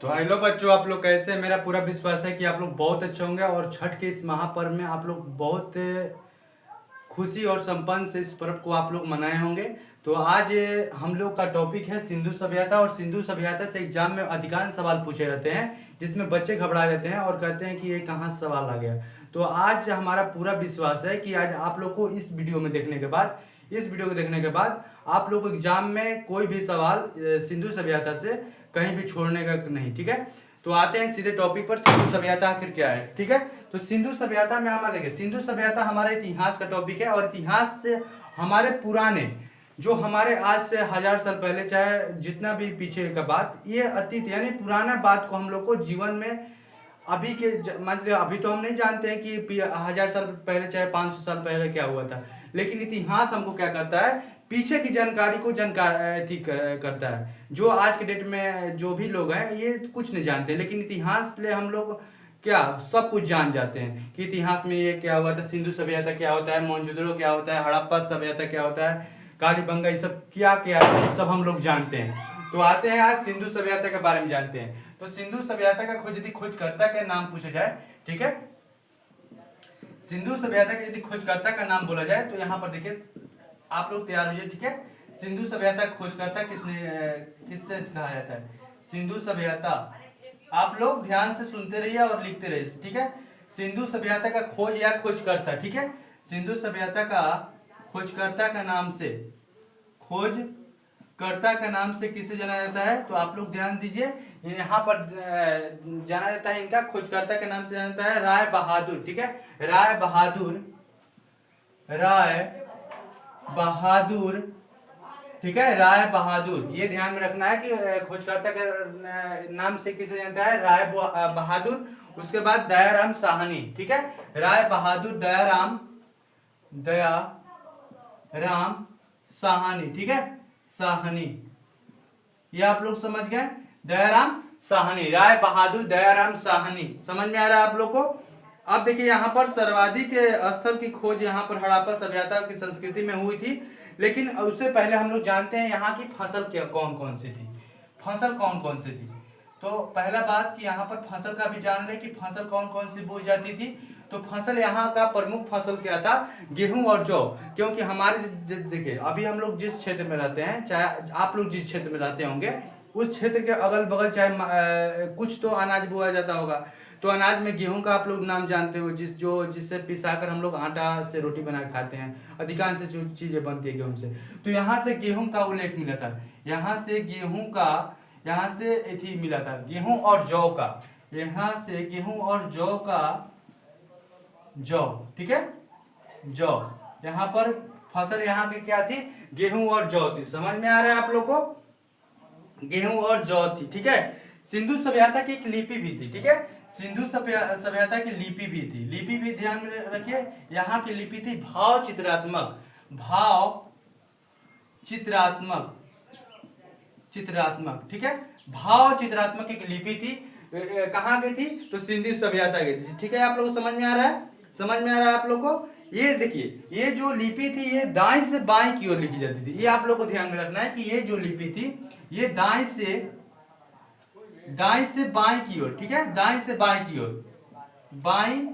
तो हेलो बच्चों, आप लोग कैसे हैं? मेरा पूरा विश्वास है कि आप लोग बहुत अच्छे होंगे और छठ के इस महापर्व में आप लोग बहुत खुशी और संपन्न से इस पर्व को आप लोग मनाए होंगे। तो आज हम लोग का टॉपिक है सिंधु सभ्यता। और सिंधु सभ्यता से एग्जाम में अधिकांश सवाल पूछे जाते हैं, जिसमें बच्चे घबरा जाते हैं और कहते हैं कि ये कहाँ से सवाल आ गया। तो आज हमारा पूरा विश्वास है कि आज आप लोग को इस वीडियो में देखने के बाद आप लोग को एग्जाम में कोई भी सवाल सिंधु सभ्यता से कहीं भी छोड़ने का नहीं। ठीक है, तो आते हैं सीधे टॉपिक पर। सिंधु सभ्यता आखिर क्या है? ठीक है, तो सिंधु सभ्यता में हमारे देखिए, सिंधु सभ्यता हमारे इतिहास का टॉपिक है। और इतिहास से हमारे पुराने जो हमारे आज से 1000 साल पहले, चाहे जितना भी पीछे का बात, ये अतीत यानी पुराना बात को हम लोग को जीवन में अभी के मतलब अभी तो हम नहीं जानते हैं कि 1000 साल पहले चाहे 500 साल पहले क्या हुआ था, लेकिन इतिहास हमको क्या करता है, पीछे की जानकारी को करता है। जो आज के डेट में जो भी लोग हैं ये कुछ नहीं जानते, लेकिन इतिहास ले हम लोग क्या सब कुछ जान जाते हैं कि इतिहास में ये क्या हुआ था, सिंधु सभ्यता क्या होता है, मोहनजोदड़ो क्या होता है, हड़प्पा सभ्यता क्या होता है, कालीबंगा, ये सब क्या क्या है, सब हम लोग जानते हैं। तो आते हैं आज सिंधु सभ्यता के बारे में जानते हैं। तो सिंधु सभ्यता का यदि खोजकर्ता का नाम पूछा जाए, ठीक है, सिंधु सभ्यता का यदि खोजकर्ता का नाम बोला जाए तो यहाँ पर देखिए, आप लोग तैयार हो जाइए। ठीक है, सिंधु सभ्यता खोजकर्ता किससे कहा जाता है? सिंधु सभ्यता, आप लोग ध्यान से सुनते रहिए और लिखते रहिए। ठीक है, सिंधु सभ्यता का खोज या खोजकर्ता, ठीक है, सिंधु सभ्यता का खोजकर्ता का नाम से, खोजकर्ता का नाम से किसे जाना जाता है? तो आप लोग ध्यान दीजिए, यहाँ पर जाना जाता है, इनका खोजकर्ता के नाम से जाना जाता है राय बहादुर। ठीक है, राय बहादुर, ठीक है, राय बहादुर, ये ध्यान में रखना है कि खोजकर्ता के नाम से किसे जानता है? राय बहादुर। उसके बाद दयाराम साहनी। ठीक है, राय बहादुर दयाराम साहनी। ठीक है, साहनी, ये आप लोग समझ गए, दयाराम साहनी, राय बहादुर दयाराम साहनी, समझ में आ रहा है आप लोग को? अब देखिए, यहाँ पर सर्वाधिक स्थल की खोज यहाँ पर हड़प्पा सभ्यता की संस्कृति में हुई थी, लेकिन उससे पहले हम लोग जानते हैं यहाँ की फसल क्या कौन कौन सी थी, फसल कौन कौन सी थी। तो पहला बात कि यहाँ पर फसल का भी जान ले कि फसल कौन कौन सी बोई जाती थी। तो फसल यहाँ का प्रमुख फसल क्या था? गेहूं और जौ। क्योंकि हमारे देखिए, अभी हम लोग जिस क्षेत्र में रहते हैं, चाहे आप लोग जिस क्षेत्र में रहते होंगे, उस क्षेत्र के अगल बगल चाहे कुछ तो अनाज बोया जाता होगा। तो अनाज में गेहूं का आप लोग नाम जानते हो, जिससे पिसाकर हम लोग आटा से रोटी बना के खाते हैं, अधिकांश चीजें बनती है गेहूं से। तो यहाँ से गेहूं का उल्लेख मिला था, यहाँ से एथी मिला था, गेहूं और जौ का, यहाँ से गेहूं और जौ का, जौ, ठीक है, जौ, यहाँ पर फसल यहाँ की क्या थी? गेहूं और जौ थी। समझ में आ रहा है आप लोग को? गेहूं और जौ थी। ठीक है, सिंधु सभ्यता की एक लिपि भी थी। ठीक है, सिंधु सभ्यता की लिपि भी थी, लिपि भी ध्यान में रखिए, यहाँ की लिपि थी भाव चित्रात्मक, ठीक है, भाव चित्रात्मक एक लिपि थी। कहाँ की थी? तो सिंधु सभ्यता की थी। ठीक है, आप लोग समझ में आ रहा है? समझ में आ रहा है आप लोग को? ये देखिए, ये जो लिपि थी ये दाएं से बाएं की ओर लिखी जाती थी। ये आप लोग को ध्यान में रखना है कि ये जो लिपि थी ये दाएं से बाएं की ओर, ठीक है, दाएं से बाएं की ओर, बाएं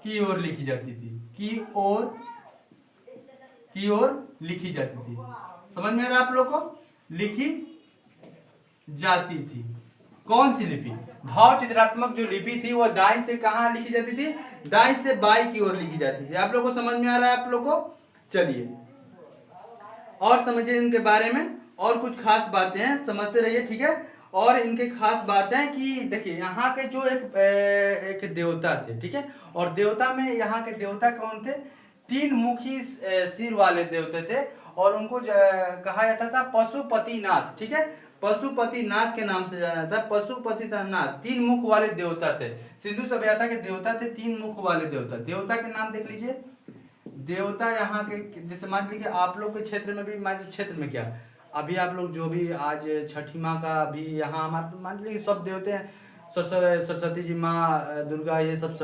की ओर लिखी जाती थी, की ओर लिखी जाती थी। समझ में आ रहा है आप लोग को? लिखी जाती थी। कौन सी लिपि? भाव चित्रात्मक जो लिपि थी वो दाएं से कहां लिखी जाती थी? दाएं से बाएं की ओर लिखी जाती थी। आप लोग को समझ में आ रहा है आप लोग को? चलिए और समझिए इनके बारे में, और कुछ खास बातें हैं, समझते रहिए। ठीक है, और इनके खास बात है कि देखिए, यहाँ के जो एक देवता थे, ठीक है, और देवता में यहाँ के देवता कौन थे? 3 मुखी सिर वाले देवता थे, और उनको कहा जाता था पशुपतिनाथ। ठीक है, पशुपतिनाथ के नाम से जाना जाता है, पशुपतिनाथ। 3 मुख वाले देवता थे, सिंधु सभ्यता के देवता थे, 3 मुख वाले देवता। देवता के नाम देख लीजिए, देवता यहाँ के, जैसे मान लीजिए आप लोग के क्षेत्र में भी, मान क्षेत्र में क्या, अभी आप लोग जो भी आज छठी माँ का भी यहाँ मान लीजिए सब देवते हैं, सरस्वती जी माँ, दुर्गा, ये सब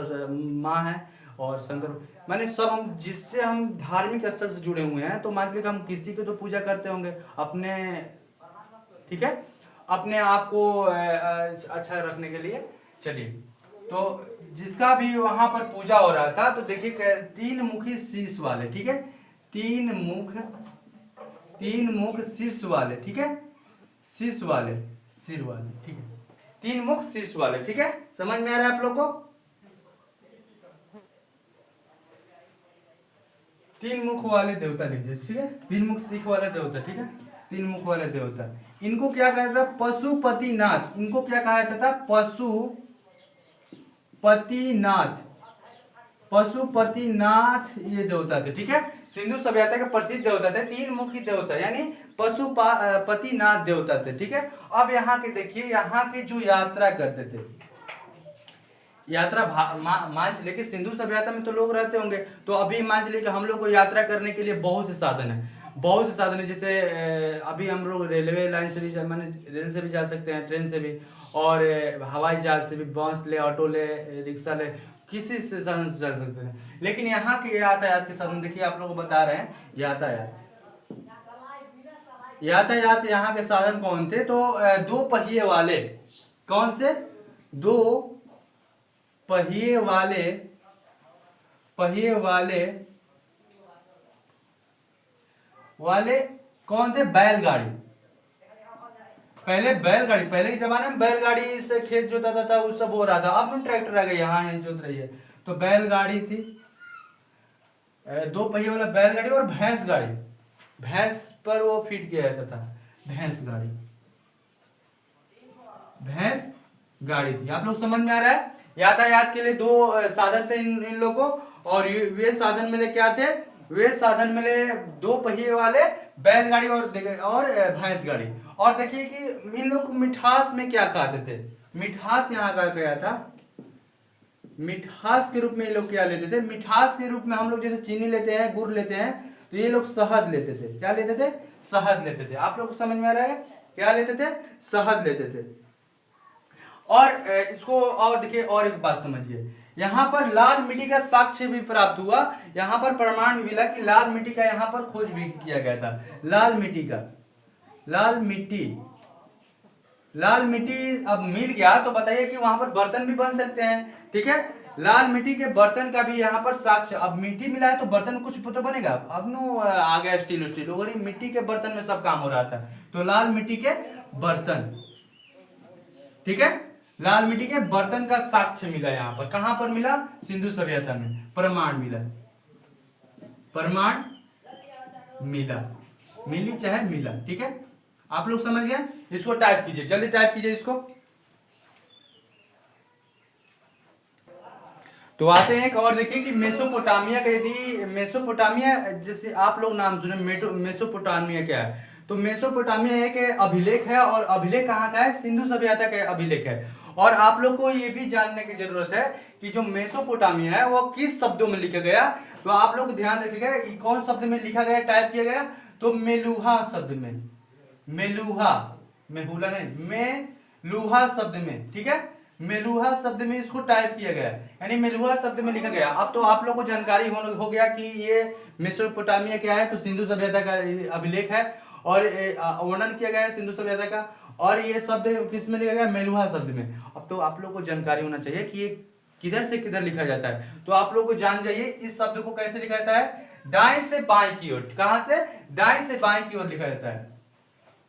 माँ है, और शंकर, माने सब हम जिससे हम धार्मिक स्तर से जुड़े हुए हैं। तो मान लीजिए हम किसी की तो पूजा करते होंगे अपने, ठीक है, अपने आप को अच्छा रखने के लिए। चलिए, तो जिसका भी वहां पर पूजा हो रहा था, तो देखिए 3 मुखी शीर्ष वाले, ठीक है, 3 मुख शीर्ष वाले, ठीक है, शीर्ष वाले, सिर वाले, ठीक है, 3 मुख शीर्ष वाले, ठीक है, समझ में आ रहा है आप लोग को? 3 मुख वाले देवता लीजिए, ठीक है, 3 मुख सीख वाले देवता, ठीक है, 3 मुख वाले देवता, इनको क्या कहा था? पशुपतिनाथ। इनको क्या कहा जाता था? पशुपतिनाथ। पशुपतिनाथ ये देवता थे, ठीक है, सिंधु सभ्यता के प्रसिद्ध देवता थे, 3 मुखी देवता, यानी पशुपतिनाथ देवता थे, ठीक है। अब यहाँ के देखिए, यहाँ के जो यात्रा करते थे, यात्रा मान चलिए कि सिंधु सभ्यता में तो लोग रहते होंगे, तो अभी मान चलिए कि हम लोग को यात्रा करने के लिए बहुत से साधन है, बहुत से साधन है, जैसे अभी हम लोग रेलवे लाइन से भी माने रेल से भी जा सकते हैं, ट्रेन से भी, और हवाई जहाज से भी, बस ले, ऑटो ले, रिक्शा ले, किसी से साधन से जा सकते हैं। लेकिन यहाँ के यातायात के साधन देखिए, आप लोग को बता रहे हैं, यातायात यहाँ के साधन कौन थे? तो 2 पहिए वाले, कौन से? 2 पहिए वाले, कौन थे? बैलगाड़ी। पहले के जमाने में बैलगाड़ी से खेत जोता था, वो सब हो रहा था, अब ट्रैक्टर आ गए, यहाँ जोत रही है, तो बैलगाड़ी थी, 2 पहिए वाला बैलगाड़ी, और भैंस गाड़ी, भैंस पर वो फिट किया जाता था, भैंस गाड़ी थी। आप लोग समझ में आ रहा है? यातायात के लिए 2 साधन थे इन लोगों को, और वे साधन मिले क्या थे? वे साधन मिले 2 पहिए वाले बैलगाड़ी और भैंस गाड़ी। और देखिए कि इन लोग को मिठास में क्या खाते थे? मिठास यहाँ का क्या था? मिठास के रूप में ये लोग क्या लेते थे? मिठास के रूप में हम लोग जैसे चीनी लेते हैं, गुड़ लेते हैं, तो ये लोग शहद लेते थे। क्या लेते थे? शहद लेते थे। आप लोग को समझ में आ रहा है? क्या लेते थे? शहद लेते थे। और इसको और देखिए, और एक बात समझिए, यहाँ पर लाल मिट्टी का साक्ष्य भी प्राप्त हुआ, यहाँ पर प्रमाण मिला कि लाल मिट्टी का यहाँ पर खोज भी किया गया था। लाल मिट्टी अब मिल गया, तो बताइए कि वहां पर बर्तन भी बन सकते हैं, ठीक है। लाल मिट्टी के बर्तन का भी यहाँ पर साक्ष्य, अब मिट्टी मिला है तो बर्तन कुछ तो बनेगा। अब नो आ गया स्टील, और मिट्टी के बर्तन में सब काम हो रहा था, तो लाल मिट्टी के बर्तन, ठीक है, लाल मिट्टी के बर्तन का साक्ष्य मिला। यहाँ पर कहां पर मिला? सिंधु सभ्यता में प्रमाण मिला, मिली चाहे मिला, ठीक है। आप लोग समझ गए? इसको टाइप कीजिए, जल्दी टाइप कीजिए इसको। तो आते हैं एक और, देखिए कि मेसोपोटामिया का, यदि मेसोपोटामिया जैसे आप लोग नाम सुने, मेसोपोटामिया क्या है? तो मेसोपोटामिया एक अभिलेख है, और अभिलेख कहाँ का है? सिंधु सभ्यता का अभिलेख है। और आप लोग को ये भी जानने की जरूरत है कि जो मेसोपोटामिया है वो किस शब्दों में लिखा गया। तो आप लोग ध्यान रखिएगा, कौन शब्द में लिखा गया, टाइप किया गया? तो मेलुहा शब्द में, मेलुहा, मेहुला नहीं, मेलुहा शब्द में, ठीक है, मेलुहा शब्द में इसको टाइप किया गया, यानी मेलुहा शब्द में लिखा गया। अब तो आप लोग को जानकारी हो गया कि ये मेसोपोटामिया क्या है। तो सिंधु सभ्यता का अभिलेख है, और वर्णन किया गया है सिंधु सभ्यता का, और ये शब्द किस में लिखा गया? मेलुहा शब्द में। अब तो आप लोग को जानकारी होना चाहिए कि ये किधर से किधर लिखा जाता है। तो आप लोग को जान जाइए इस शब्द को कैसे लिखा जाता है? दाएं से बाएं की ओर। कहां से? दाएं से बाएं की ओर लिखा जाता है,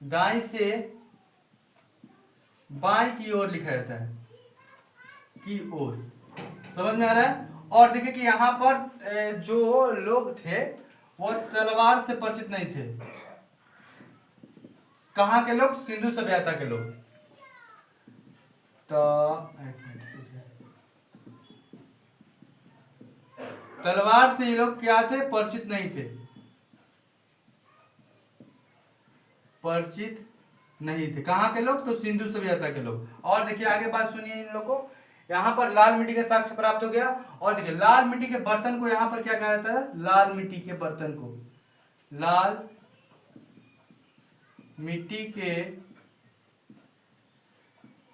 दाएं से बाएं की ओर लिखा जाता है, की ओर। समझ में आ रहा है? और देखिए कि यहां पर जो लोग थे वो तलवार से परिचित नहीं थे। कहां के लोग? सिंधु सभ्यता के लोग। तो तलवार से ये लोग क्या थे? परिचित नहीं थे, परिचित नहीं थे। कहां के लोग? तो सिंधु सभ्यता के लोग। और देखिए आगे बात सुनिए इन लोगों को। यहाँ पर लाल मिट्टी का साक्ष्य प्राप्त हो गया, और देखिए लाल मिट्टी के बर्तन को यहाँ पर क्या कहा जाता है? लाल मिट्टी के बर्तन को, लाल मिट्टी के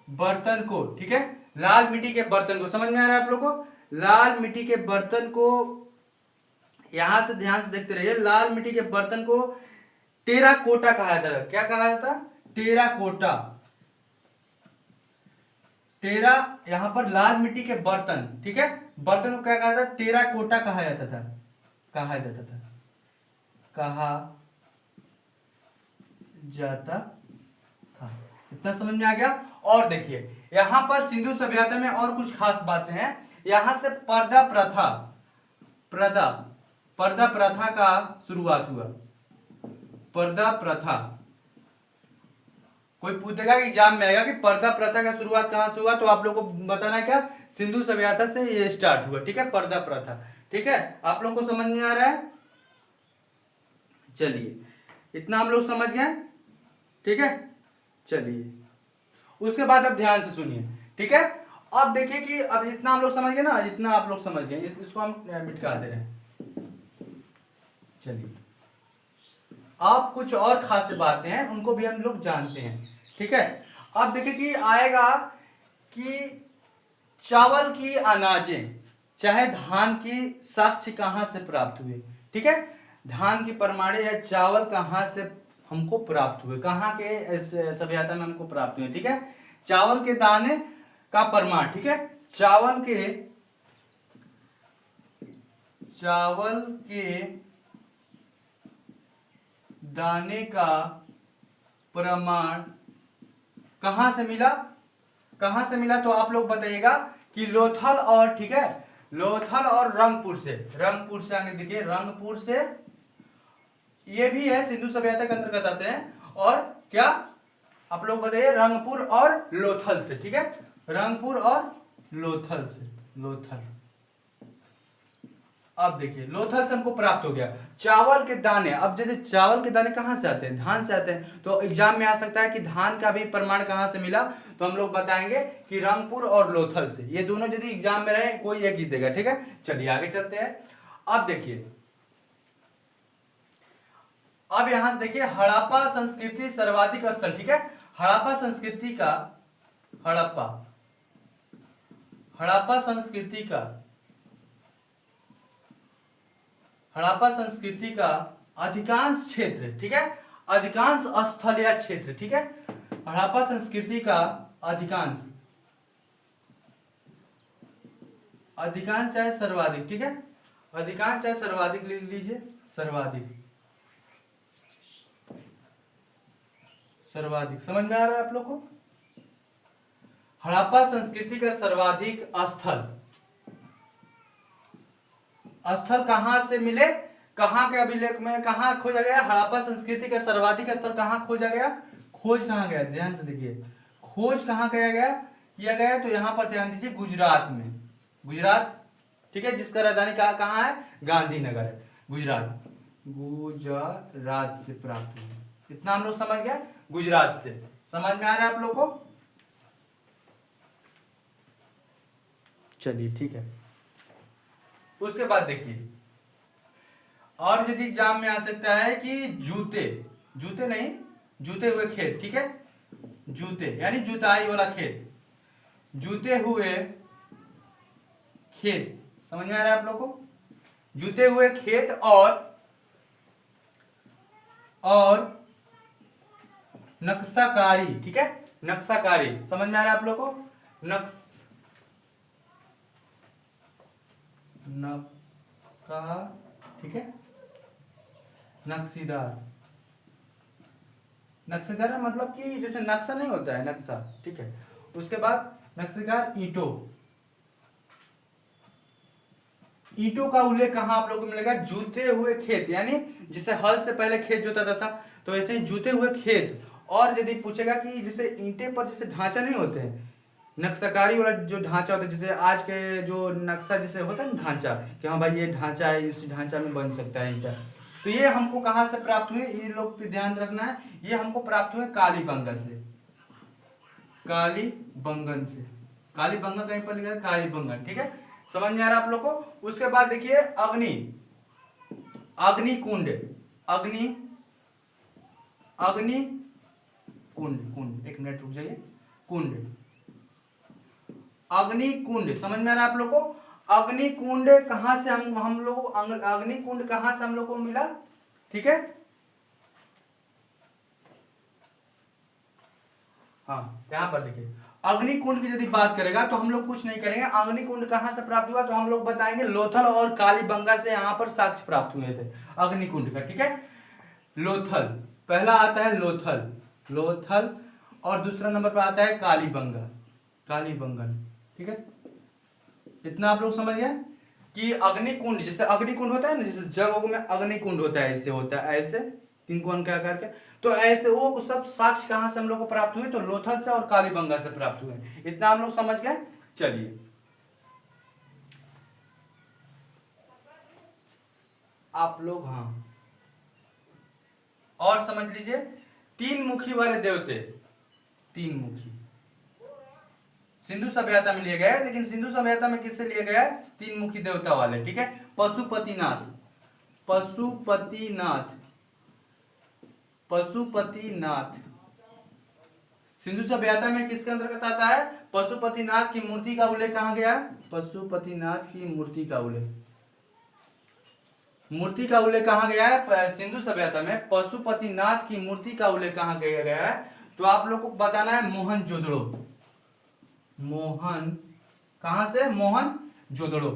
बर्तन को, ठीक है, लाल मिट्टी के बर्तन को। समझ में आ रहा है आप लोग को? लाल मिट्टी के बर्तन को, यहां से ध्यान से देखते रहिए, लाल मिट्टी के बर्तन को टेराकोटा कहा जाता है। क्या कहा जाता? टेराकोटा। टेरा, यहाँ पर लाल मिट्टी के बर्तन, ठीक है, बर्तन को क्या कहा था, टेराकोटा कहा जाता था, कहा जाता था, कहा जाता था। इतना समझ में आ गया। और देखिए यहाँ पर सिंधु सभ्यता में और कुछ खास बातें हैं। यहां से पर्दा प्रथा, पर्दा प्रथा का शुरुआत हुआ। पर्दा प्रथा, कोई पूछेगा कि एग्जाम में आएगा कि पर्दा प्रथा का शुरुआत कहां से हुआ, तो आप लोग को बताना क्या, सिंधु सभ्यता से ये स्टार्ट हुआ, ठीक है, पर्दा प्रथा। ठीक है, आप लोग को समझ में आ रहा है। चलिए इतना हम लोग समझ गए, ठीक है। चलिए उसके बाद अब ध्यान से सुनिए, ठीक है। अब देखिए कि अब इतना हम लोग समझ गए ना, इतना आप लोग समझ गए, इसको हम मिटका दे रहे हैं। चलिए अब कुछ और खास बातें हैं, उनको भी हम लोग जानते हैं, ठीक है। अब देखिए कि आएगा कि चावल की अनाजें, चाहे धान की साक्ष्य कहां से प्राप्त हुए, ठीक है, धान की प्रमाण या चावल कहां से हमको प्राप्त हुए, कहां के सभ्यता में हमको प्राप्त हुए, ठीक है। चावल के दाने का प्रमाण, ठीक है, चावल के दाने का प्रमाण कहां से मिला, कहां से मिला, तो आप लोग बताइएगा कि लोथल और, ठीक है, लोथल और रंगपुर से आगे देखिए, रंगपुर से, ये भी है सिंधु सभ्यता के अंतर्गत आते हैं। और क्या आप लोग बताइए, रंगपुर और लोथल से, ठीक है, रंगपुर और लोथल से, लोथल। अब देखिए लोथल से हमको प्राप्त हो गया चावल के दाने। अब जैसे चावल के दाने कहां से आते हैं, धान से आते हैं, तो एग्जाम में आ सकता है कि धान का भी प्रमाण कहां से मिला, तो हम लोग बताएंगे कि रंगपुर और लोथल से। ये दोनों यदि एग्जाम में रहे कोई एक ही देगा, ठीक है। चलिए आगे चलते हैं। अब देखिए, अब यहां से देखिए हड़प्पा संस्कृति सर्वाधिक स्थल, ठीक है, हड़प्पा संस्कृति का, हड़प्पा संस्कृति का अधिकांश क्षेत्र, ठीक है, अधिकांश स्थल या क्षेत्र, ठीक है, हड़प्पा संस्कृति का अधिकांश चाहे सर्वाधिक, ठीक है, अधिकांश चाहे सर्वाधिक लिख लीजिए, सर्वाधिक समझ में आ रहा है आप लोग को। हड़प्पा संस्कृति का सर्वाधिक स्थल कहां से मिले, कहां के अभिलेख में कहां खोजा गया, हड़प्पा संस्कृति का सर्वाधिक स्थल कहां खोजा गया, खोज कहां गया, ध्यान से देखिए, खोज कहां किया गया, तो यहां पर ध्यान दीजिए, गुजरात में, गुजरात, ठीक है, जिसका राजधानी कहां है, गांधीनगर है, गुजरात से प्राप्त हुआ। इतना हम लोग समझ गए, गुजरात से। समझ में आ रहा है आप लोग को। चलिए ठीक है। उसके बाद देखिए, और यदि एग्जाम में आ सकता है कि जूते नहीं, जूते हुए खेत, ठीक है, जूते यानी जुताई वाला खेत, जूते हुए खेत, समझ में आ रहा है आप लोग को, जूते हुए खेत और नक्शाकारी, ठीक है, नक्शाकारी, समझ में आ रहा है आप लोग को, ठीक है, नक्शीदार मतलब कि जैसे नक्शा नहीं होता है, नक्शा, ठीक है। उसके बाद नक्शेकार ईंटों का उल्लेख कहां आप लोगों को मिलेगा, जूते हुए खेत, यानी जिसे हल से पहले खेत जोता था, तो ऐसे ही जूते हुए खेत। और यदि पूछेगा कि जैसे ईंटे पर जैसे ढांचा नहीं होते हैं, नक्शाकारी वाला जो ढांचा होता है, जैसे आज के जो नक्शा जैसे होता है ना ढांचा, कि हाँ भाई ये ढांचा है, इस ढांचा में बन सकता है ईंटा, तो ये हमको कहां से प्राप्त हुए, ये लोग पे ध्यान रखना है, ये हमको प्राप्त हुए कालीबंगा से, कालीबंगन से, कालीबंगन कहीं पर लिखा है, कालीबंगन, ठीक है, समझ में आ रहा है आप लोग को। उसके बाद देखिए अग्निकुंड, कुंड, एक मिनट रुक जाइए, अग्निकुंड, समझ में आ रहा है आप लोग को। अग्निकुंड कहां से हम लोग, अग्निकुंड कहां से हम लोग को मिला, ठीक है, हाँ यहाँ पर देखिए, अग्निकुंड की यदि बात करेगा तो हम लोग कुछ नहीं करेंगे। अग्निकुंड कहाँ से प्राप्त हुआ तो हम लोग बताएंगे लोथल और कालीबंगा से यहाँ पर साक्ष्य प्राप्त हुए थे अग्निकुंड का। ठीक है, लोथल पहला आता है, लोथल लोथल, और दूसरा नंबर पर आता है कालीबंगा, कालीबंगन। ठीक है, इतना आप लोग समझ गए कि अग्निकुंड, जैसे अग्निकुंड होता है ना, जैसे जग में अग्निकुंड होता है, ऐसे होता है, ऐसे तीन कोण का आकार के, तो ऐसे वो सब साक्ष्य कहां से हम लोग को प्राप्त हुए तो लोथल से और कालीबंगा से प्राप्त हुए। इतना हम लोग समझ गए। चलिए आप लोग हाँ और समझ लीजिए, तीन मुखी वाले देवते, तीन मुखी सिंधु सभ्यता में लिए गए, लेकिन सिंधु सभ्यता में किससे लिए गया, तीन मुखी देवता वाले। ठीक है, पशुपतिनाथ, पशुपतिनाथ, पशुपतिनाथ सिंधु सभ्यता में किसके अंतर्गत आता है, पशुपतिनाथ की मूर्ति का उल्लेख कहां गया, पशुपतिनाथ की मूर्ति का उल्लेख, मूर्ति का उल्लेख कहां गया है सिंधु सभ्यता में, पशुपतिनाथ की मूर्ति का उल्लेख कहां गया है, तो आप लोग को बताना है मोहनजोदड़ो, मोहन कहां से, मोहनजोदड़ो,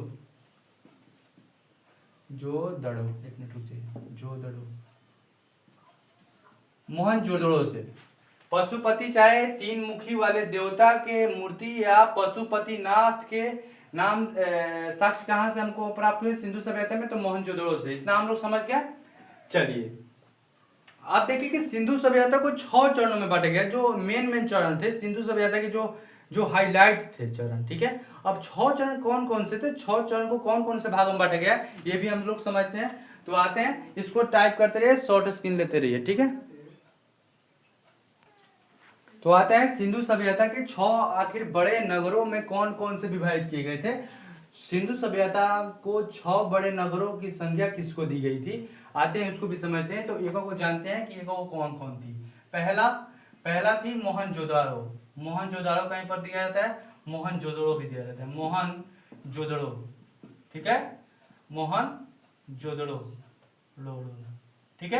जोदड़ो, एक मिनट रुक जाइए, जोदड़ो, मोहनजोदड़ो से पशुपति चाहे तीन मुखी वाले देवता के मूर्ति या पशुपतिनाथ के नाम साक्ष्य कहां से हमको प्राप्त हुए सिंधु सभ्यता में, तो मोहनजोदड़ो से। इतना हम लोग समझ गया। चलिए आप देखिए कि सिंधु सभ्यता को 6 चरणों में बांटा गया, जो मेन चरण थे सिंधु सभ्यता के, जो जो हाईलाइट थे चरण। ठीक है, अब 6 चरण कौन कौन से थे, 6 चरण को कौन कौन से भागों में बांटा गया ये भी हम लोग समझते हैं। तो आते हैं, इसको टाइप करते रहिए, शॉर्ट स्क्रीन लेते रहिए। ठीक है, तो आते हैं सिंधु सभ्यता के 6 आखिर बड़े नगरों में कौन कौन से विभाजित किए गए थे। सिंधु सभ्यता को 6 बड़े नगरों की संख्या किसको दी गई थी, आते हैं उसको भी समझते हैं। तो एक को जानते हैं कि एक कौन कौन थी। पहला थी मोहनजोदाड़ो, मोहनजोदाड़ो कहीं पर दिया जाता है, मोहनजोदड़ो भी दिया जाता है, मोहनजोदड़ो। ठीक है, मोहनजोदड़ो, ठीक है,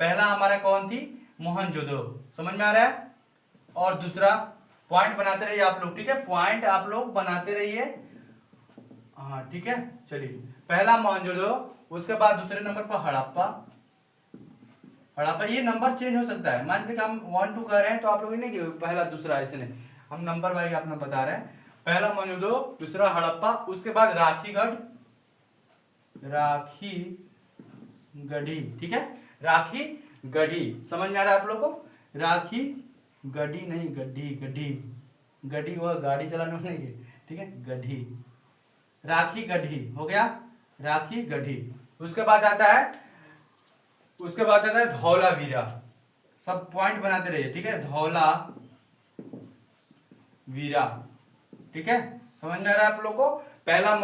पहला हमारा कौन थी, मोहनजोदड़ो, समझ में आ रहा है। और दूसरा पॉइंट बनाते रहिए आप लोग। ठीक है, पॉइंट आप लोग बनाते रहिए। हाँ ठीक है, चलिए पहला मोहनजोदड़ो, उसके बाद दूसरे नंबर पर हड़प्पा, हड़प्पा ये नंबर चेंज हो सकता है, मान लीजिए हम 1 2 कर रहे हैं तो आप लोग नहीं कि पहला दूसरा ऐसे नहीं, हम नंबर वाइज अपना बता रहे हैं। पहला मोहनजोदड़ो, दूसरा हड़प्पा, उसके बाद राखीगढ़, राखीगढ़ी। ठीक है, राखीगढ़ी, समझ में आ रहा है आप लोग को, राखी गढ़ी नहीं, गड्ढी, गड्ढी, गड्ढी वह गाड़ी चलाने में नहीं है। ठीक है, गड्ढी, राखी गढ़ी हो गया, राखी गढ़ी। उसके बाद आता है धौलावीरा, सब पॉइंट बनाते रहिए। ठीक है, धौलावीरा। ठीक है, समझ में आ रहा है आप लोग को। पहला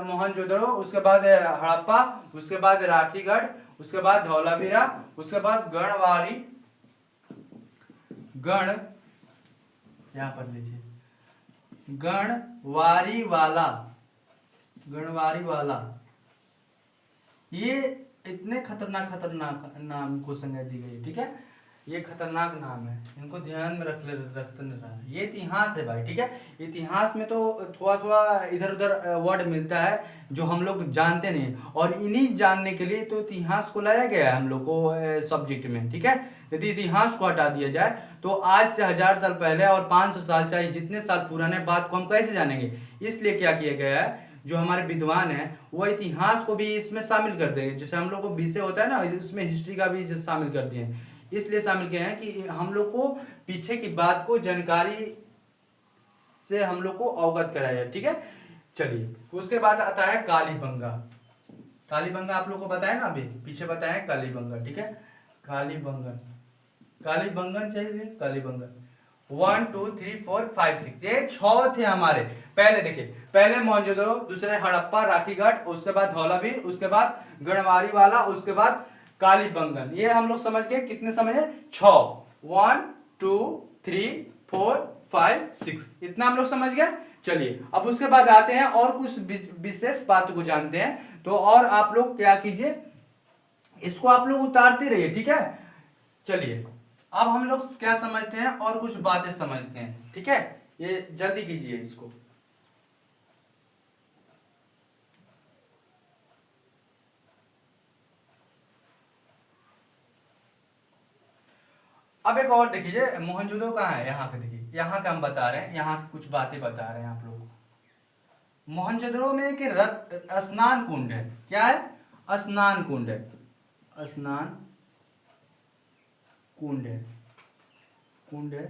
मोहनजोदड़ो, उसके बाद हड़प्पा, उसके बाद राखीगढ़, उसके बाद धौलावीरा, उसके बाद गण, यहां पर लीजिए, गणवारी वाला, गणवारी वाला। ये इतने खतरनाक नाम को संज्ञा दी गई। ठीक है, ये खतरनाक नाम है, इनको ध्यान में रखते रहना। ये इतिहास है भाई। ठीक है, इतिहास में तो थोड़ा इधर उधर वर्ड मिलता है जो हम लोग जानते नहीं, और इन्हीं जानने के लिए तो इतिहास को लाया गया है हम लोग को सब्जेक्ट में। ठीक है, यदि इतिहास को हटा दिया जाए तो आज से 1000 साल पहले और 500 साल, चाहे जितने साल पुराने बात को हम कैसे जानेंगे। इसलिए क्या किया गया है, जो हमारे विद्वान है वो इतिहास को भी इसमें शामिल कर देंगे। जैसे हम लोग को विषय होता है ना, इसमें हिस्ट्री का भी शामिल कर दिए हैं, इसलिए शामिल किए हैं कि हम लोग को पीछे की बात को जानकारी से हम लोग को अवगत कराया जाए। ठीक है, चलिए उसके बाद आता है कालीबंगा। कालीबंगा आप लोग को बताया ना, अभी पीछे बताया है कालीबंगा। ठीक है, कालीबंगन, कालीबंगन चाहिए, कालीबंगन 1 2 3 4 5 6, ये 6 थे हमारे। पहले देखिए, पहले मोहनजोदड़ो, दूसरे हड़प्पा, राखीगढ़, उसके बाद धौलावीर, उसके बाद गणवारी वाला, उसके बाद कालीबंगन। ये हम लोग समझ गए, कितने समझे, 6, 1 2 3 4 5 6, इतना हम लोग समझ गए। चलिए अब उसके बाद आते हैं और कुछ विशेष बात को जानते हैं। तो और आप लोग क्या कीजिए, इसको आप लोग उतारते रहिए। ठीक है, चलिए अब हम लोग क्या समझते हैं और कुछ बातें समझते हैं, ठीक है। ये जल्दी कीजिए इसको। अब एक और देखिए, मोहनजोदड़ो कहाँ है, यहाँ पे देखिए, यहाँ का हम बता रहे हैं, यहाँ की कुछ बातें बता रहे हैं आप लोगों को। मोहनजोदड़ो में एक स्नान कुंड है। क्या है? स्नान कुंड है। स्नान कुंड है, कुंड है,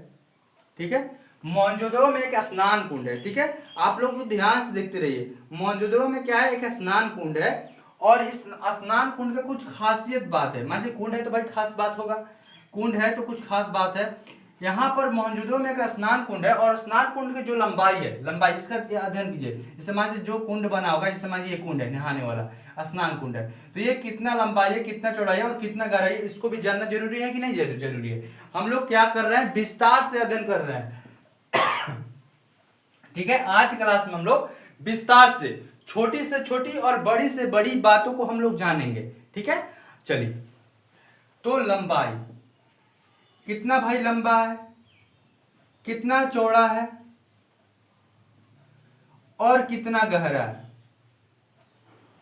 ठीक है। मोहनजोदड़ो में एक स्नान कुंड है, ठीक है। आप लोग ध्यान से देखते रहिए। मोहनजोदड़ो में क्या है? एक स्नान कुंड है। और इस स्नान कुंड का कुछ खासियत बात है। मान लीजिए कुंड है तो भाई खास बात होगा, कुंड है तो कुछ खास बात है। यहाँ पर मोहनजोदड़ो में एक स्नान कुंड है, और स्नान कुंड की जो लंबाई है, लंबाई इसका अध्ययन कीजिए। जैसे मान लीजिए जो कुंड बना होगा, जैसे मान लीजिए ये कुंड है, नहाने वाला स्नान कुंड है, तो ये कितना लंबाई है, कितना चौड़ाई है और कितना गहराई है, इसको भी जानना जरूरी है कि नहीं जरूरी है। हम लोग क्या कर रहे हैं? विस्तार से अध्ययन कर रहे हैं, ठीक है। आज क्लास में हम लोग विस्तार से छोटी से छोटी और बड़ी से बड़ी बातों को हम लोग जानेंगे, ठीक है। चलिए, तो लंबाई कितना भाई लंबा है, कितना चौड़ा है और कितना गहरा है,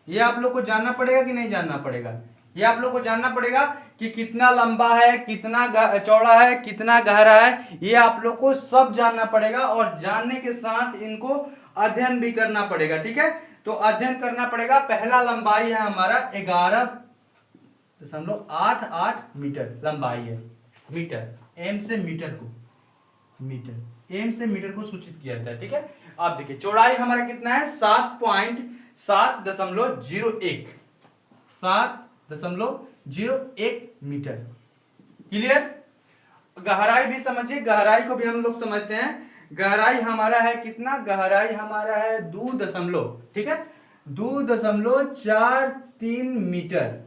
ये आप लोग को जानना पड़ेगा कि नहीं जानना पड़ेगा? ये आप लोग को जानना पड़ेगा कि कितना लंबा है, कितना चौड़ा है, कितना गहरा है, ये आप लोग को सब जानना पड़ेगा। और जानने के साथ इनको अध्ययन भी करना पड़ेगा, ठीक है। तो अध्ययन करना पड़ेगा। पहला लंबाई है हमारा 11.88 मीटर लंबाई है। मीटर, एम से मीटर को, मीटर, एम से मीटर को सूचित किया जाता है, ठीक है। आप देखिए चौड़ाई हमारा कितना है? 7.701 7.01 मीटर। क्लियर? गहराई भी समझिए, गहराई को भी हम लोग समझते हैं। गहराई हमारा है कितना? गहराई हमारा है 2 ठीक है, 2.43 मीटर।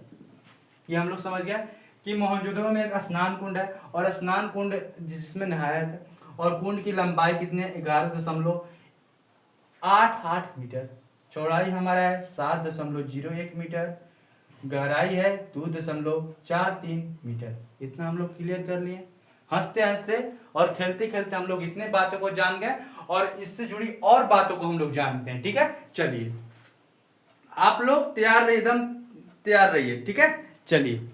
ये हम लोग समझ गए कि मोहनजोदड़ो में एक स्नान कुंड है, और स्नान कुंड जिसमें नहाया था, और कुंड की लंबाई कितनी है? 11.88 मीटर। चौड़ाई हमारा है 7.01 मीटर। गहराई है 2.43 मीटर। इतना हम लोग क्लियर कर लिए। हंसते हंसते और खेलते खेलते हम लोग इतने बातों को जान गए, और इससे जुड़ी और बातों को हम लोग जानते हैं, ठीक है। चलिए, आप लोग तैयार रहिए, एकदम तैयार रहिए, ठीक है। चलिए,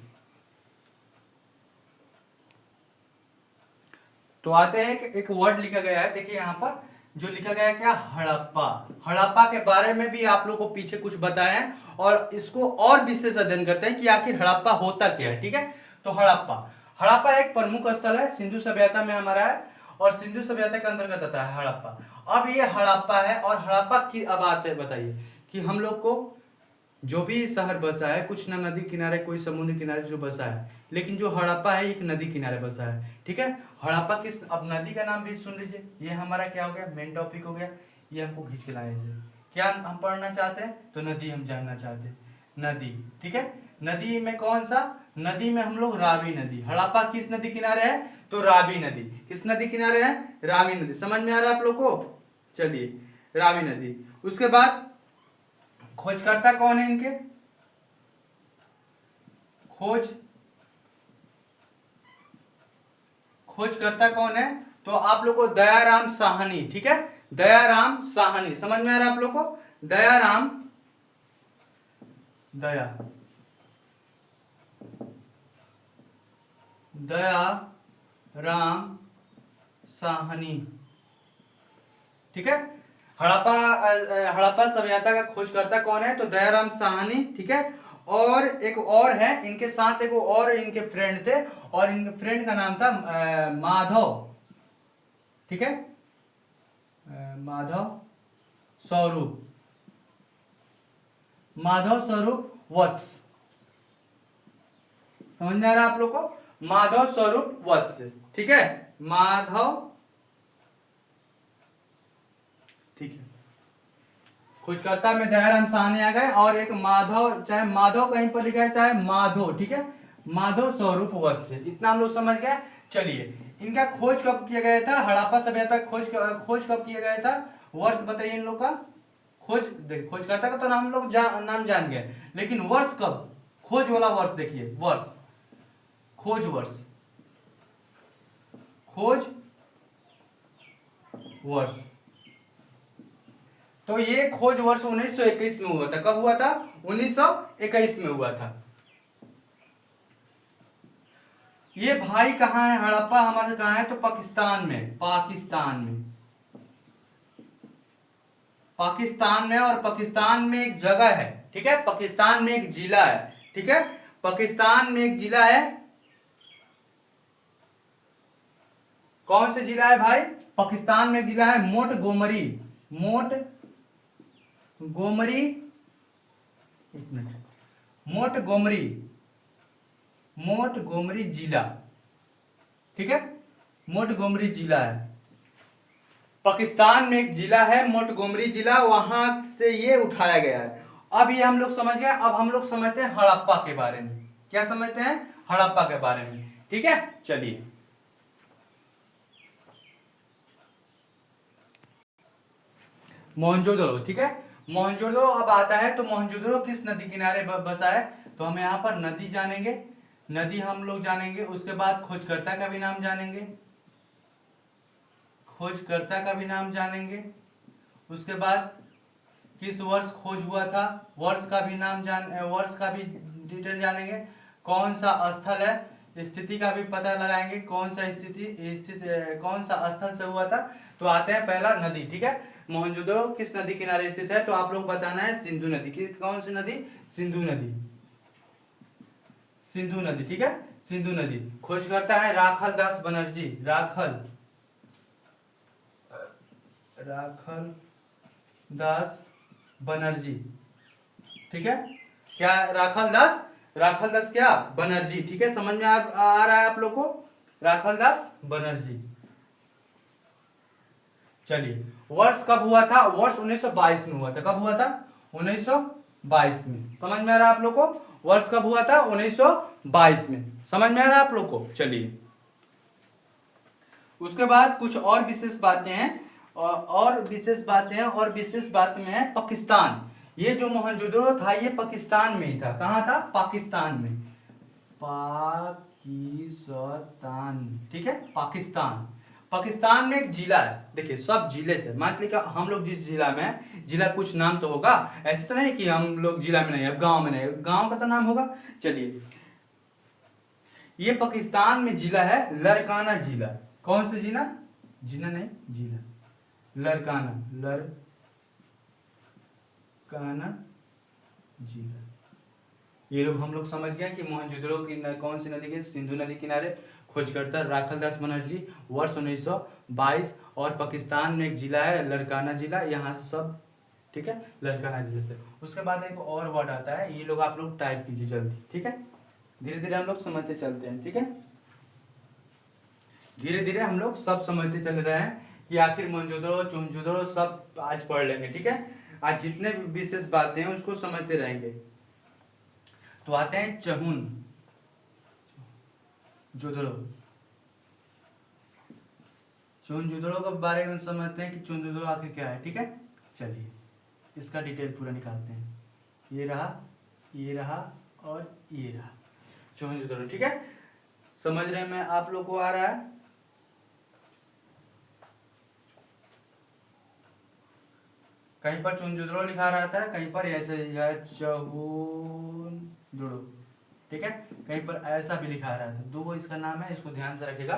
तो आते हैं, एक वर्ड लिखा गया है, देखिए यहाँ पर जो लिखा गया है क्या? हड़प्पा। हड़प्पा के बारे में भी आप लोग को पीछे कुछ बताया है, और इसको और विशेष अध्ययन करते हैं कि आखिर हड़प्पा होता क्या है, ठीक है। तो हड़प्पा, हड़प्पा एक प्रमुख स्थल है, सिंधु सभ्यता में हमारा है, और सिंधु सभ्यता के अंतर्गत आता है हड़प्पा। अब ये हड़प्पा है, और हड़प्पा की अब आते हैं, बताइए कि हम लोग को जो भी शहर बसा है, कुछ ना नदी किनारे, कोई समुद्र किनारे जो बसा है, लेकिन जो हड़प्पा है एक नदी किनारे बसा है, ठीक है। हड़प्पा किस, अब नदी का नाम भी सुन लीजिए। ये हमारा क्या हो गया? मेन टॉपिक हो गया। ये हमको खींच के लाए से क्या हम पढ़ना चाहते हैं? तो नदी हम जानना चाहते हैं, नदी, ठीक है। नदी में कौन सा? नदी में हम लोग रावी नदी। हड़प्पा किस नदी किनारे है? तो रावी नदी। किस नदी किनारे है? रावी नदी। समझ में आ रहा है आप लोग को? चलिए, रावी नदी। उसके बाद खोजकर्ता कौन है इनके? खोजकर्ता कौन है? तो आप लोग को दयाराम साहनी, ठीक है। दयाराम साहनी, समझ में आ रहा है आप लोग को? दयाराम, दयाराम साहनी, ठीक है। हड़प्पा सभ्यता का खोजकर्ता कौन है? तो दयाराम साहनी, ठीक है। और एक और है इनके साथ, एक और इनके फ्रेंड थे, और इनके फ्रेंड का नाम था माधव, ठीक है, माधव स्वरूप, माधव स्वरूप वत्स। समझ में आ रहा है आप लोग को? माधव स्वरूप वत्स, ठीक है, माधव, ठीक है। खोजकर्ता में दयाराम साहनी आ गए, और एक माधव, चाहे माधव कहीं पर लिखा है चाहे माधव, ठीक है, माधव स्वरूप वत्स। इतना हम लोग समझ गए। चलिए, इनका खोज कब किया गया था? हड़प्पा सभ्यता खोज कब किया गया था? वर्ष बताइए इन लोग का। खोजकर्ता का तो नाम हम लोग नाम जान गए, लेकिन वर्ष कब? खोज वाला वर्ष देखिए, वर्ष, खोज वर्ष, खोज वर्ष। तो ये खोज वर्ष 1921 में हुआ था। कब हुआ था? 1921 में हुआ था। ये भाई कहाँ है? हड़प्पा हमारे कहाँ है? तो पाकिस्तान में। पाकिस्तान में, पाकिस्तान में। और पाकिस्तान में एक जगह है, ठीक है, पाकिस्तान में एक जिला है, ठीक है, पाकिस्तान में एक जिला है। कौन से जिला है भाई? पाकिस्तान में जिला है मोट गोमरी। मोट गोमरी, एक मिनट, मोट गोमरी, मोट गोमरी जिला, ठीक है, मोट गोमरी जिला है। पाकिस्तान में एक जिला है मोट गोमरी जिला, वहां से ये उठाया गया है। अब ये हम लोग समझ गए। अब हम लोग समझते हैं हड़प्पा के बारे में। क्या समझते हैं? हड़प्पा के बारे में, ठीक है। चलिए, मोहनजोदड़ो, ठीक है, मोहनजोदड़ो अब आता है। तो मोहनजोदड़ो किस नदी किनारे बसा है? तो हम यहाँ पर नदी जानेंगे, नदी हम लोग जानेंगे। उसके बाद खोजकर्ता का भी नाम जानेंगे, खोजकर्ता का भी नाम जानेंगे। उसके बाद किस वर्ष खोज हुआ था, वर्ष का भी नाम वर्ष का भी डिटेल जानेंगे। कौन सा स्थल है, स्थिति का भी पता लगाएंगे, कौन सा कौन सा स्थल से हुआ था। तो आते हैं पहला नदी, ठीक है। मोहनजोदड़ो किस नदी किनारे स्थित है? तो आप लोग बताना है सिंधु नदी की। कौन सी नदी? सिंधु नदी, सिंधु नदी, ठीक है, सिंधु नदी। खोज करता है राखल दास बनर्जी। राखल दास बनर्जी, ठीक है। क्या? राखल दास क्या? बनर्जी, ठीक है। समझ में आ रहा है आप लोग को? राखल दास बनर्जी। चलिए, वर्ष कब हुआ था? वर्ष 1922 में हुआ था। कब हुआ था? 1922 में। समझ में आ रहा है आप लोग को? वर्ष कब हुआ था? 1922 में। समझ में आ रहा है आप लोग को? चलिए, उसके बाद कुछ और विशेष बातें हैं, और विशेष बात में है पाकिस्तान। ये जो मोहनजोदड़ो था ये पाकिस्तान में ही था। कहाँ था? पाकिस्तान में, पाकिस्तान, ठीक है, पाकिस्तान। पाकिस्तान में एक जिला है। देखिए, सब जिले से, मान लीजिए हम लोग जिस जिला में है, जिला कुछ नाम तो होगा। ऐसे तो नहीं कि हम लोग जिला में नहीं है, गांव में नहीं, गांव का तो नाम होगा। चलिए, ये पाकिस्तान में जिला है लरकाना जिला। कौन सा जिला? जिला नहीं, जिला लरकाना, लरकाना जिला। ये लोग हम लोग समझ गए कि मोहनजोदड़ो की कौन सी नदी के? सिंधु नदी किनारे। खोजकर्ता राखल दास बनर्जी, वर्ष 1922। और पाकिस्तान में एक जिला है लरकाना जिला, यहाँ से सब, ठीक है, लरकाना जिले से। उसके बाद एक और वर्ड आता है, ये लोग आप लोग टाइप कीजिए जल्दी, ठीक है। धीरे धीरे हम लोग समझते चलते हैं, ठीक है। धीरे धीरे हम लोग सब समझते चल रहे हैं कि आखिर मोहनजोदड़ो, चोहनजोदड़ो सब आज पढ़ लेंगे, ठीक है। आज जितने भी विशेष बातें हैं उसको समझते रहेंगे। तो आते हैं चहुन जोदड़ो। चोहनजोदड़ो के बारे में समझते हैं कि चोहनजोदड़ो आखिर क्या है, ठीक है। चलिए, इसका डिटेल पूरा निकालते हैं। ये रहा, ये रहा और ये रहा चोहनजोदड़ो, ठीक है। समझ रहे में आप लोग को आ रहा है? कहीं पर चुनजुदड़ो लिखा रहता है, कहीं पर ऐसे लिखा है चहुनजुड़ो, ठीक है। कहीं पर ऐसा भी लिखा रहता है। दो इसका नाम है, इसको ध्यान से रखिएगा।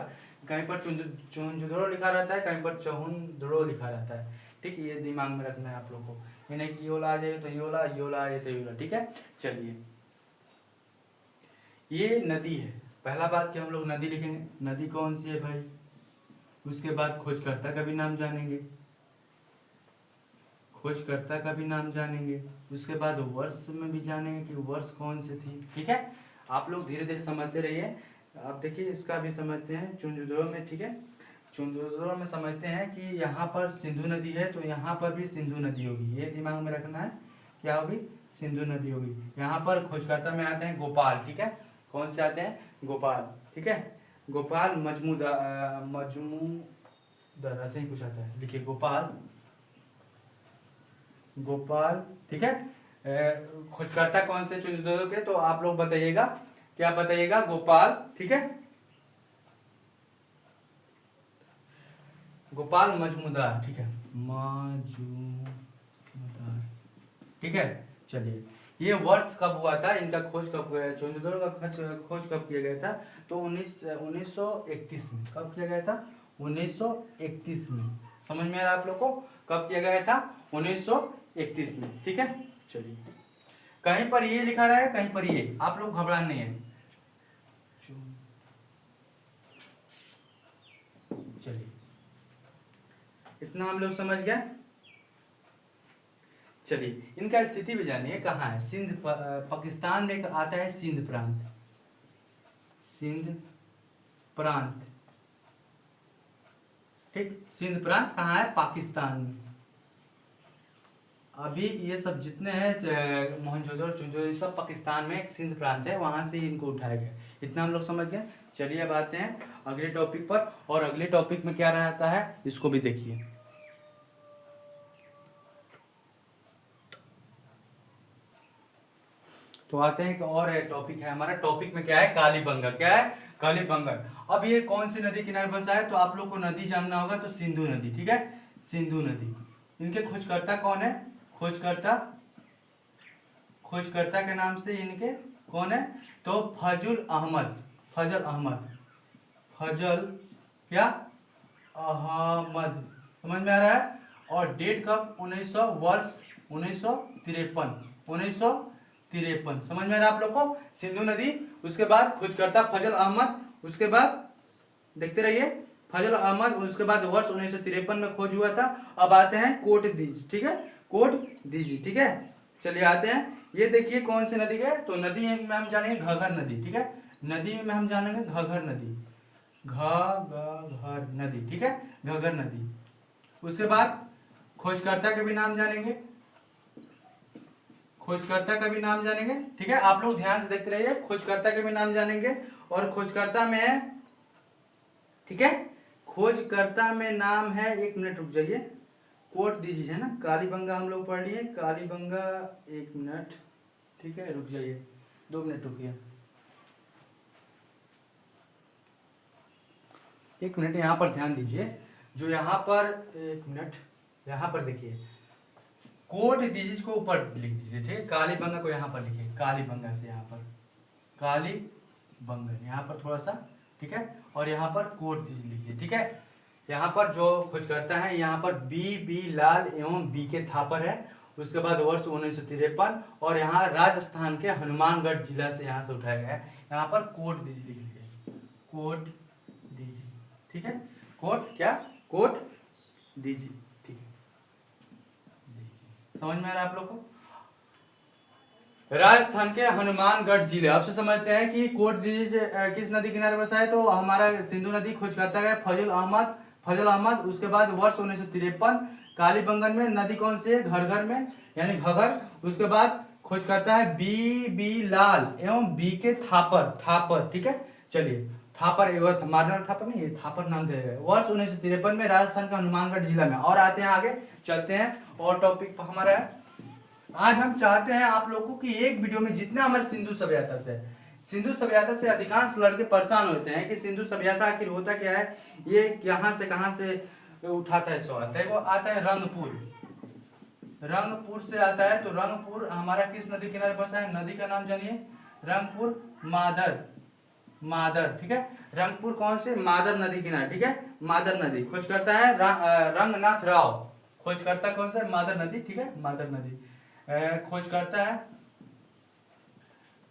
कहीं पर चुनजुदड़ो लिखा रहता है, कहीं पर चहुनजुड़ो लिखा रहता है, ठीक है। ये दिमाग में रखना है आप लोग को। ये नहीं कि योला आ जाए तो योला, योला आ जाए तो योला, ठीक है। चलिए, ये नदी है। पहला बात कि हम लोग नदी लिखेंगे, नदी कौन सी है भाई। उसके बाद खोजकर्ता का भी नाम जानेंगे, खोजकर्ता का भी नाम जानेंगे। उसके बाद वर्ष में भी जानेंगे कि वर्ष कौन सी थी, ठीक है। आप लोग धीरे धीरे समझते रहिए। आप देखिए, इसका भी समझते हैं चुनजुदड़ो में, ठीक है। चुनजुदड़ो में समझते हैं कि यहाँ पर सिंधु नदी है, तो यहाँ पर भी सिंधु नदी होगी। ये दिमाग में रखना है, क्या होगी? सिंधु नदी होगी। यहाँ पर खोजकर्ता में आते हैं गोपाल, ठीक है। कौन से आते हैं? गोपाल, ठीक है। गोपाल मजमूदर, ऐसे ही कुछ आता है, लिखिए गोपाल, गोपाल, ठीक है। खोजकर्ता कौन से चुनजुदड़ो के? तो आप लोग बताइएगा, क्या बताइएगा? गोपाल, ठीक है। गोपाल मजूमदार, ठीक है, मजूमदार, ठीक है। चलिए, ये वर्ष कब हुआ था, इनका खोज कब हुआ, चुंदड़ों का खोज कब किया गया था, तो 1931 में। कब किया गया था, 1931 में। समझ में आ रहा है आप लोग को, कब किया गया था, 1931 में, ठीक है। चलिए, कहीं पर ये लिखा रहा है, कहीं पर ये, आप लोग घबराना नहीं है। चलिए, इतना हम लोग समझ गए। चलिए, इनका स्थिति भी जानिए कहाँ है। सिंध, पाकिस्तान में आता है सिंध प्रांत, सिंध प्रांत, ठीक। सिंध प्रांत कहाँ है, पाकिस्तान में। अभी ये सब जितने हैं मोहनजोदड़ो चुंचुड़ो, सब पाकिस्तान में एक सिंध प्रांत है, वहां से इनको उठाया गया। इतना हम लोग समझ गए। चलिए, अब आते हैं अगले टॉपिक पर, और अगले टॉपिक में क्या रहता है इसको भी देखिए। तो आते हैं, एक और टॉपिक है हमारा। टॉपिक में क्या है, कालीबंगा। क्या है, कालीबंगा। अब ये कौन सी नदी किनारे बसा है, तो आप लोग को नदी जानना होगा, तो सिंधु नदी, ठीक है, सिंधु नदी। इनके खोजकर्ता कौन है, खोजकर्ता, खोजकर्ता के नाम से इनके कौन है, तो फजल अहमद, फजल अहमद, फजल क्या, अहमद। समझ में आ रहा है। और डेट कब, 1900, वर्ष 1953, 1953। समझ में आ रहा है आप लोग को, सिंधु नदी, उसके बाद खोजकर्ता फजल अहमद, उसके बाद देखते रहिए, फजल अहमद, उसके बाद वर्ष 1953 में खोज हुआ था। अब आते हैं कोट दीज, ठीक है, कोट दीजी, ठीक है। चलिए, आते हैं, ये देखिए कौन सी नदी है, तो नदी में हम जानेंगे घगर नदी, ठीक है। नदी में हम जानेंगे घगर नदी, घगर नदी, ठीक है, घगर नदी। उसके बाद खोजकर्ता के भी नाम जानेंगे, खोजकर्ता का भी नाम जानेंगे, ठीक है। आप लोग ध्यान से देखते रहिए, खोजकर्ता के भी नाम जानेंगे। और खोजकर्ता में, ठीक है, खोजकर्ता में नाम है, एक मिनट रुक जाइए, कोट दीजिए, है ना, कालीबंगा हम लोग पढ़ लिए, कालीबंगा, एक मिनट, ठीक है, रुक जाइए, 2 मिनट रुकिए, 1 मिनट यहाँ पर ध्यान दीजिए। जो यहाँ पर, 1 मिनट, यहाँ पर देखिए, कोट दीजिए को ऊपर लिख दीजिए, ठीक है, कालीबंगा को यहाँ पर लिखिए, कालीबंगा से यहाँ पर, कालीबंगा यहाँ पर थोड़ा सा, ठीक है, और यहाँ पर कोट दीजिए लिखिए, ठीक है। यहाँ पर जो खोजकर्ता है, यहाँ पर बी लाल एवं बी के थापर है। उसके बाद वर्ष 1953, और यहाँ राजस्थान के हनुमानगढ़ जिला से यहाँ से उठाया गया है। यहाँ पर कोट दीजिए लिख लीजिए, कोट दीजिए, ठीक है, कोट क्या, कोट दीजिए, ठीक है, समझ में आ रहा है आप लोग को। राजस्थान के हनुमानगढ़ जिले, आपसे समझते हैं कि कोट दीजिए किस नदी किनारे बसा है, तो हमारा सिंधु नदी। खोजकर्ता है फजल अहमद, फजल अहमद। उसके बाद वर्ष 1953, कालीबंगन में नदी कौन सी है, घरघर में, यानी घगर। उसके बाद खोजकर्ता है बी लाल एवं बी के थापर, थापर, ठीक है। चलिए, थापर, मारनर थापर नहीं, ये थापर नाम दिया गया। वर्ष 1953 में राजस्थान का हनुमानगढ़ जिला में। और आते हैं आगे, चलते हैं, और टॉपिक हमारा है। आज हम चाहते हैं आप लोगों को कि एक वीडियो में जितना हमारे सिंधु सभ्यता से, सिंधु सभ्यता से अधिकांश लड़के परेशान होते हैं कि सिंधु सभ्यता आखिर होता क्या है, ये कहां से उठाता है सवाल। तो वो आता है रंगपुर, रंगपुर से आता है। तो रंगपुर हमारा किस नदी किनारे बसा है, नदी का नाम जानिए, रंगपुर, मादर, मादर, ठीक है। रंगपुर कौन से, मादर नदी किनारे, ठीक है, मादर नदी। खोज करता है रंगनाथ राव, खोजकर्ता कौन सा, मादर नदी, ठीक है, मादर नदी। खोज करता है,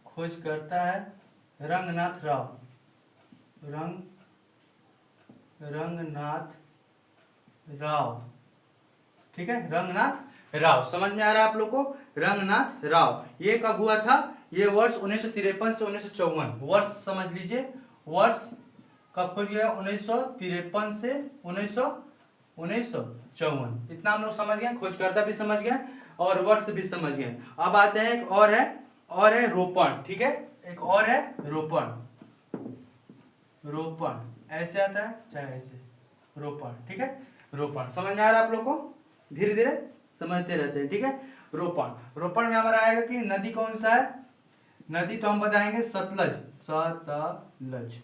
खोज करता है रंगनाथ राव, रंगनाथ राव, ठीक है, रंगनाथ राव। समझ में आ रहा है आप लोग को, रंगनाथ राव। ये कब हुआ था, ये वर्ष 1953 से 1954, वर्ष समझ लीजिए, वर्ष कब खोज गया, 1953 से 1954। इतना हम लोग समझ गए, खोजकर्ता भी समझ गए और वर्ष भी समझ गए। अब आते हैं, एक और है रोपण, ठीक है, एक और है रोपण, रोपण ऐसे आता है चाहे ऐसे, रोपण, ठीक है, रोपण। समझ में आ रहा है आप लोग को, धीरे धीरे समझते रहते हैं, ठीक है। रोपण, रोपण में हमारा आएगा कि नदी कौन सा है, नदी तो हम बताएंगे सतलज, सतलज,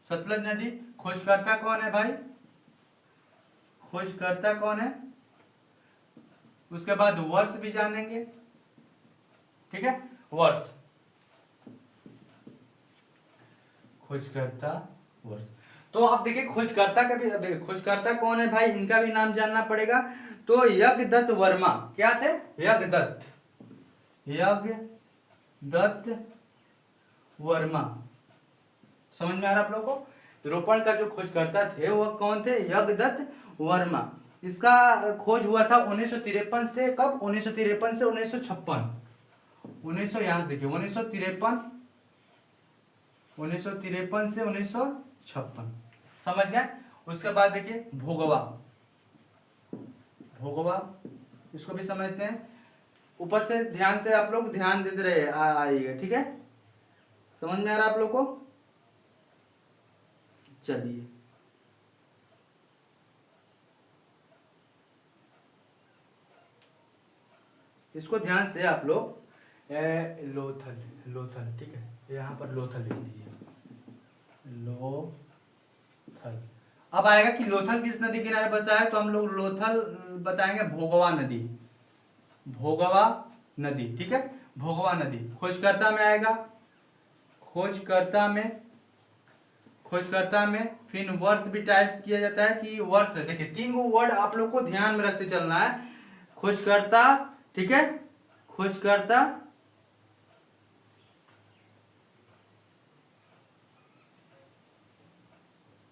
सतलज नदी। खोजकर्ता कौन है भाई, खोजकर्ता कौन है, उसके बाद वर्ष भी जानेंगे, ठीक है, वर्ष, खोजकर्ता वर्ष। तो आप देखिए खोजकर्ता का भी, खोजकर्ता कौन है भाई, इनका भी नाम जानना पड़ेगा। तो यज्ञदत्त वर्मा, क्या थे, यज्ञदत्त, यज्ञदत्त वर्मा। समझ में आ रहा आप लोगों को। रोपण का जो खोजकर्ता थे वो कौन थे, यज्ञदत्त वर्मा। इसका खोज हुआ था 1953 से, कब, 1953 से 1956, 1900, यहां से देखिए 1953 से 1956, समझ गए। उसके बाद देखिए भोगवा, भोगवा इसको भी समझते हैं। ऊपर से ध्यान से आप लोग ध्यान देते रहे आइएगा, ठीक है, समझ में आ रहा है आप लोग को। चलिए इसको ध्यान से आप लोग लोथल, लोथल, ठीक है, यहाँ पर लोथल लिख लीजिए, लोथल। अब आएगा कि लोथल किस नदी किनारे बसा है, तो हम लोग लोथल बताएंगे भोगवा नदी, भोगवा नदी, ठीक है, भोगवा नदी। खोजकर्ता में आएगा, खोजकर्ता में, खोजकर्ता में फिर वर्ष भी टाइप किया जाता है कि वर्ष। देखिए 3 गो वर्ड आप लोग को ध्यान में रखते चलना है, खोजकर्ता, ठीक है, खोजकर्ता,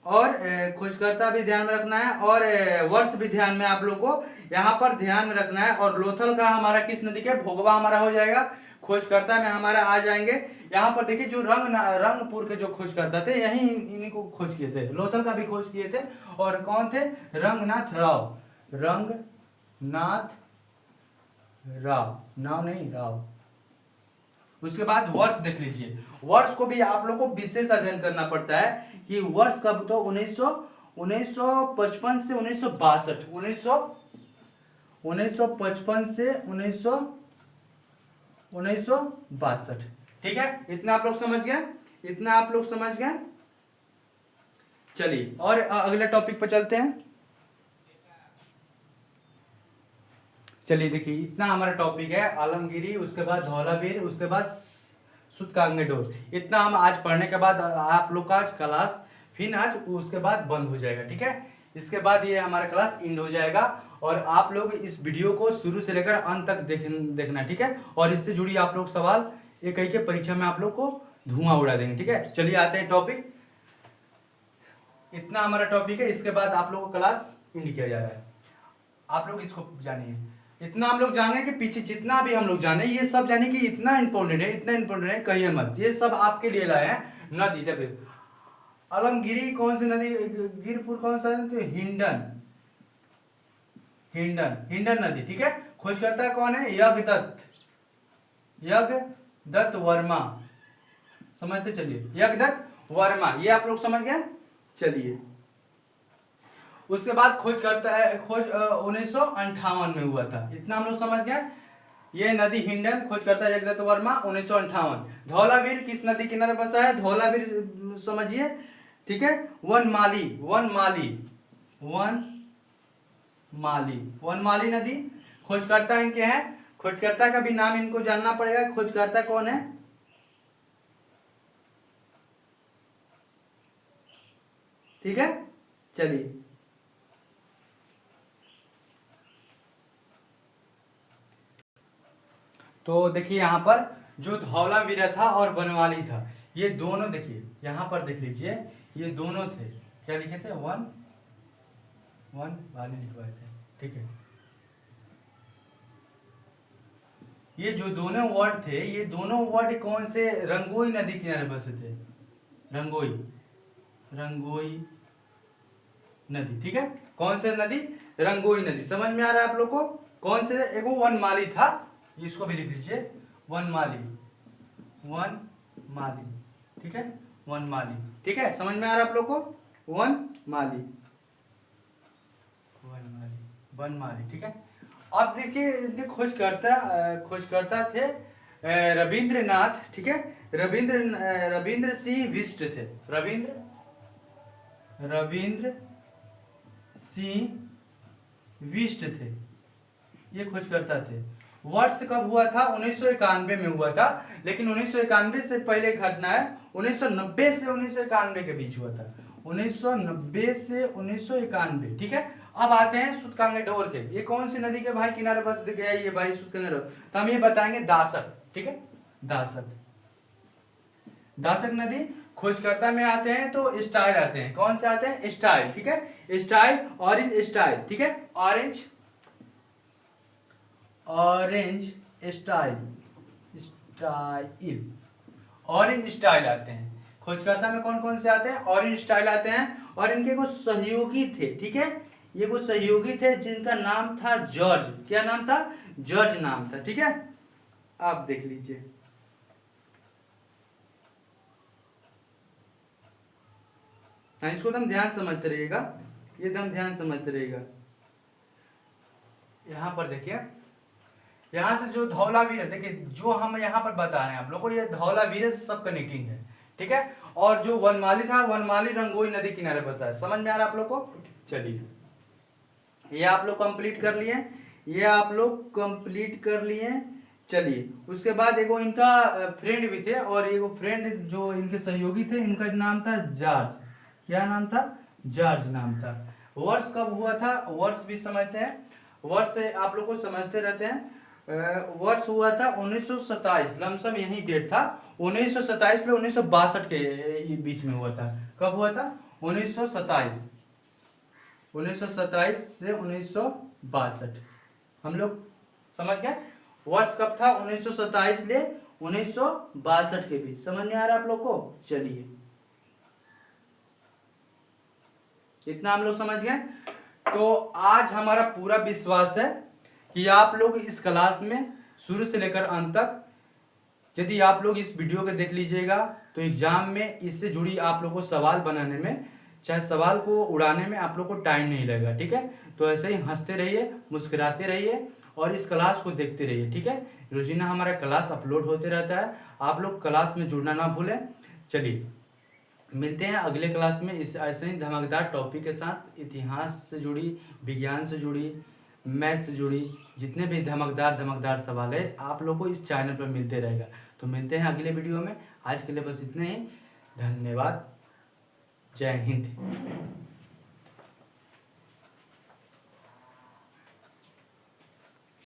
और खोजकर्ता भी ध्यान में रखना है, और वर्ष भी ध्यान में आप लोग को यहाँ पर ध्यान में रखना है। और लोथल का हमारा किस नदी के, भोगवा हमारा हो जाएगा। खोजकर्ता में हमारा आ जाएंगे, यहाँ पर देखिए जो रंगपुर के जो खोजकर्ता थे यही इन्हीं को खोज किए थे, लोथल का भी खोज किए थे। और कौन थे, रंगनाथ राव, रंगनाथ राव, नाव नहीं राव। उसके बाद वर्ष देख लीजिए, वर्ष को भी आप लोग को विशेष अध्ययन करना पड़ता है कि वर्ष कब, तो 1955 से 1962, 1955 से 1962, ठीक है, इतना आप लोग समझ गए, इतना आप लोग समझ गए। चलिए और अगले टॉपिक पर चलते हैं। चलिए देखिए इतना हमारा टॉपिक है, आलमगिरी, उसके बाद धौलावीर, उसके बाद सूतकांगेडोर। इतना हम आज पढ़ने के बाद आप लोग का आज क्लास फिर आज उसके बाद बंद हो जाएगा, ठीक है। इसके बाद ये हमारा क्लास एंड हो जाएगा, और आप लोग इस वीडियो को शुरू से लेकर अंत तक देखना, ठीक है। और इससे जुड़ी आप लोग सवाल एक एक के परीक्षा में आप लोग को धुआं उड़ा देंगे, ठीक है। चलिए आते हैं टॉपिक, इतना हमारा टॉपिक है। इसके बाद आप लोगों को क्लास एंड किया जा रहा है, आप लोग इसको जानिए। इतना हम लोग जाने कि पीछे जितना भी हम लोग जाने, ये सब जाने कि इतना इंपॉर्टेंट है, इतना इंपॉर्टेंट है, कहिए मत, ये सब आपके लिए लाए हैं। नदी देखिए, आलमगिरी कौन सी नदी, गिरपुर कौन सा नदी, हिंडन, हिंडन, हिंडन नदी, ठीक है। खोजकर्ता कौन है, यज्ञदत्त, यज्ञदत्त वर्मा, समझते चलिए, यज्ञदत्त वर्मा, ये आप लोग समझ गए। चलिए उसके बाद खोज करता है, खोज 1958 में हुआ था, इतना हम लोग समझ गए। ये नदी हिंडन, खोज करता है यज्ञदत्त वर्मा, 1958। धौलावीर किस नदी किनारे बसा है, धौलावीर समझिए, ठीक है, वनमाली, वनमाली, वनमाली, वनमाली नदी। खोजकर्ता इनके हैं, खोजकर्ता का भी नाम इनको जानना पड़ेगा, खोजकर्ता कौन है, ठीक है। चलिए तो देखिए यहाँ पर जो धौलावीर था और बनवाली था, ये दोनों देखिए यहाँ पर देख लीजिए, ये दोनों थे, क्या लिखे थे, वन वाली लिखवाए थे, ठीक है। ये जो दोनों वर्ड थे, ये दोनों वर्ड कौन से, रंगोई नदी किनारे बसे थे, रंगोई, रंगोई नदी, ठीक है। कौन से नदी, रंगोई नदी, समझ में आ रहा है आप लोग को। कौन से, एक वनमाली था, इसको भी लिख लीजिए, वनमाली, वनमाली, ठीक है, वनमाली, ठीक है, समझ में आ रहा है आप लोग को, वनमाली, वनमाली, वनमाली, ठीक है। अब देखिए इनके खोजकर्ता थे रविंद्रनाथ, ठीक है, रविंद्र सिंह बिष्ट थे, रविंद्र सिंह विस्ट थे, ये खोजकर्ता थे। वर्ष कब हुआ था? 1991 में हुआ था, लेकिन 1991 से पहले घटना है 1990 से 1991 के बीच हुआ था, 1990 से 1991। ठीक है, अब आते हैं सूतकांगे डोर के। ये कौन सी नदी के भाई किनारे बस गया ये भाई सूतकांगे डोर? तो हम ये बताएंगे दासक। ठीक है, दासक, दासक नदी। खोजकर्ता में आते हैं तो स्टाइल आते हैं, कौन से आते हैं? स्टाइल। ठीक है, स्टाइल, ऑरेंज स्टाइल। ठीक है, orange, orange style, style, orange style आते हैं। खोजकर्ता में कौन कौन से आते हैं? ऑरेंज स्टाइल आते हैं। और इनके कुछ सहयोगी थे। ठीक है, ये कुछ सहयोगी थे जिनका नाम था जॉर्ज। क्या नाम था? जॉर्ज नाम था। ठीक है, आप देख लीजिए। इसको एकदम ध्यान समझते रहिएगा, ये एकदम ध्यान समझते रहिएगा। यहाँ पर देखिए, यहाँ से जो धौलावीर है, देखिए जो हम यहाँ पर बता रहे हैं आप लोग को, ये धौलावीर से सब कनेक्टिंग है। ठीक है, और जो वनमाली था, वनमाली रंगोई नदी किनारे बसा है। समझ में आ रहा है आप लोग को? चलिए, ये आप लोग कंप्लीट कर लिए, ये आप लोग कंप्लीट कर लिए। चलिए, उसके बाद एगो इनका फ्रेंड भी थे, और एगो फ्रेंड जो इनके सहयोगी थे, इनका नाम था जॉर्ज। क्या नाम था? जॉर्ज नाम था। वर्ष कब हुआ था? वर्ष भी समझते हैं, वर्ष आप लोग को समझते रहते हैं। वर्ष हुआ था 1927, लमसम यही डेट था, 1927 से 1962 के बीच में हुआ था। कब हुआ था? 1927, 1927 से 1962। हम लोग समझ गए? वर्ष कब था? 1927 ले 1962 के बीच। समझ में आ रहा है आप लोग को? चलिए, इतना हम लोग समझ गए। तो आज हमारा पूरा विश्वास है कि आप लोग इस क्लास में शुरू से लेकर अंत तक, यदि आप लोग इस वीडियो को देख लीजिएगा तो एग्जाम में इससे जुड़ी आप लोग को सवाल बनाने में, चाहे सवाल को उड़ाने में आप लोग को टाइम नहीं लगेगा। ठीक है, तो ऐसे ही हंसते रहिए, मुस्कुराते रहिए और इस क्लास को देखते रहिए। ठीक है, रोजाना हमारा क्लास अपलोड होते रहता है, आप लोग क्लास में जुड़ना ना भूलें। चलिए, मिलते हैं अगले क्लास में इस ऐसे ही धमाकेदार टॉपिक के साथ। इतिहास से जुड़ी, विज्ञान से जुड़ी, मैथ से जुड़ी जितने भी धमाकेदार धमाकेदार सवाल है आप लोग को इस चैनल पर मिलते रहेगा। तो मिलते हैं अगले वीडियो में। आज के लिए बस इतने ही। धन्यवाद। जय हिंद।